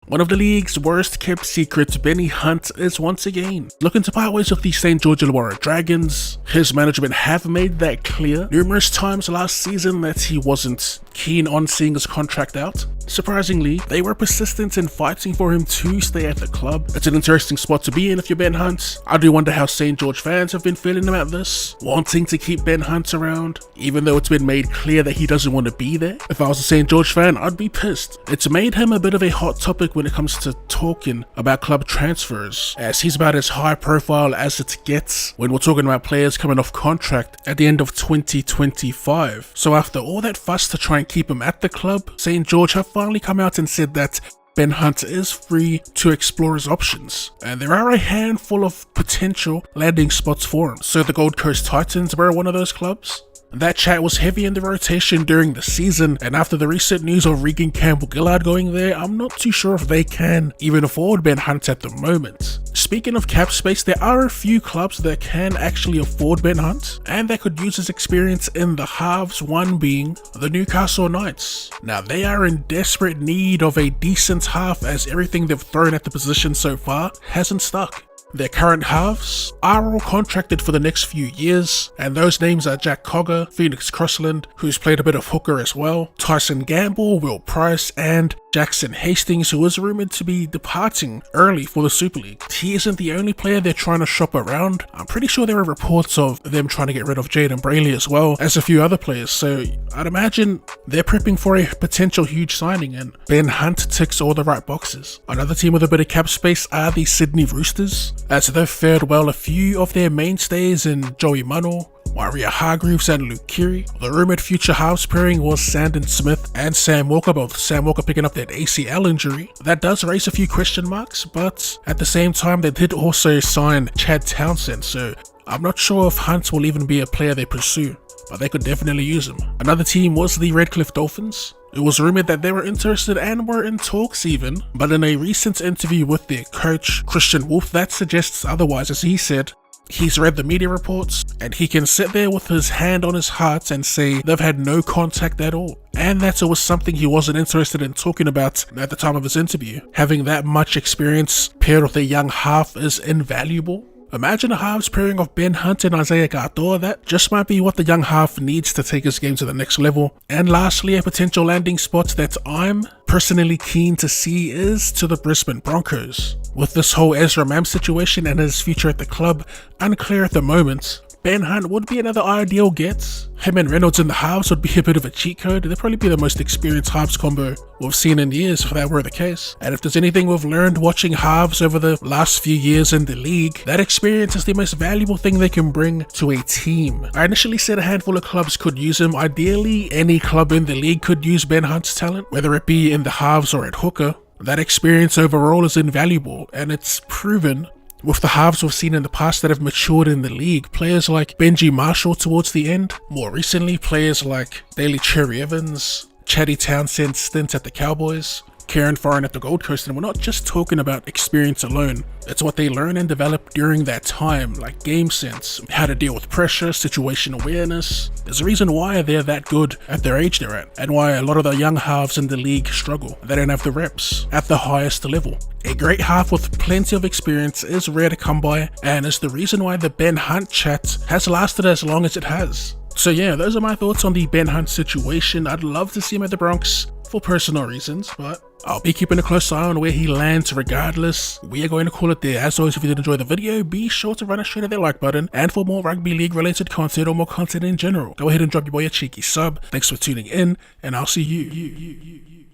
One of the league's worst kept secrets, Benny Hunt, is once again looking to part ways with the St. George Illawarra Dragons. His management have made that clear numerous times last season that he wasn't keen on seeing his contract out. Surprisingly, they were persistent in fighting for him to stay at the club. It's an interesting spot to be in if you're Ben Hunt. I do wonder how St. George fans have been feeling about this, wanting to keep Ben Hunt around, even though it's been made clear that he doesn't want to be there. If I was a St. George fan, I'd be pissed. It's made him a bit of a hot topic when it comes to talking about club transfers, as he's about as high profile as it gets when we're talking about players coming off contract at the end of 2025. So after all that fuss to try and keep him at the club, St. George have finally come out and said that Ben Hunt is free to explore his options, and there are a handful of potential landing spots for him. So the Gold Coast Titans were one of those clubs. That chat was heavy in the rotation during the season, and after the recent news of Regan Campbell-Gillard going there, I'm not too sure if they can even afford Ben Hunt at the moment. Speaking of cap space, there are a few clubs that can actually afford Ben Hunt, and that could use his experience in the halves, one being the Newcastle Knights. Now, they are in desperate need of a decent half, as everything they've thrown at the position so far hasn't stuck. Their current halves are all contracted for the next few years, and those names are Jack Cogger, Phoenix Crossland, who's played a bit of hooker as well, Tyson Gamble, Will Price, and Jackson Hastings, who is rumoured to be departing early for the Super League. He isn't the only player they're trying to shop around. I'm pretty sure there are reports of them trying to get rid of Jaden Brayley as well as a few other players, so I'd imagine they're prepping for a potential huge signing, and Ben Hunt ticks all the right boxes. Another team with a bit of cap space are the Sydney Roosters, as they've fared well. A few of their mainstays in Joey Mano, Maria Hargreaves and Luke Keary. The rumoured future halves pairing was Sandon Smith and Sam Walker, both Sam Walker picking up that ACL injury. That does raise a few question marks, but at the same time they did also sign Chad Townsend, so I'm not sure if Hunt will even be a player they pursue, but they could definitely use him. Another team was the Redcliffe Dolphins. It was rumoured that they were interested and were in talks even, but in a recent interview with their coach, Christian Wolf, that suggests otherwise, as he said he's read the media reports and he can sit there with his hand on his heart and say they've had no contact at all, and that it was something he wasn't interested in talking about at the time of his interview. Having that much experience paired with a young half is invaluable. Imagine a halves pairing of Ben Hunt and Isaiah Gatoa. That just might be what the young half needs to take his game to the next level. And lastly, a potential landing spot that I'm personally keen to see is to the Brisbane Broncos. With this whole Ezra Mam situation and his future at the club unclear at the moment, Ben Hunt would be another ideal get. Him and Reynolds in the halves would be a bit of a cheat code. They'd probably be the most experienced halves combo we've seen in years if that were the case. And if there's anything we've learned watching halves over the last few years in the league, that experience is the most valuable thing they can bring to a team. I initially said a handful of clubs could use him. Ideally, any club in the league could use Ben Hunt's talent, whether it be in the halves or at hooker. That experience overall is invaluable, and it's proven with the halves we've seen in the past that have matured in the league. Players like Benji Marshall towards the end, more recently players like Daly Cherry Evans, Chatty Townsend stint at the Cowboys, Kieran Foran at the Gold Coast, and we're not just talking about experience alone. It's what they learn and develop during that time, like game sense, how to deal with pressure, situation awareness. There's a reason why they're that good at their age they're at, and why a lot of the young halves in the league struggle. They don't have the reps at the highest level. A great half with plenty of experience is rare to come by, and is the reason why the Ben Hunt chat has lasted as long as it has. So yeah, those are my thoughts on the Ben Hunt situation. I'd love to see him at the Bronx for personal reasons, but I'll be keeping a close eye on where he lands regardless. We are going to call it there. As always, if you did enjoy the video, be sure to run a straight at that like button, and for more rugby league related content or more content in general, go ahead and drop your boy a cheeky sub. Thanks for tuning in, and I'll see you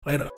later.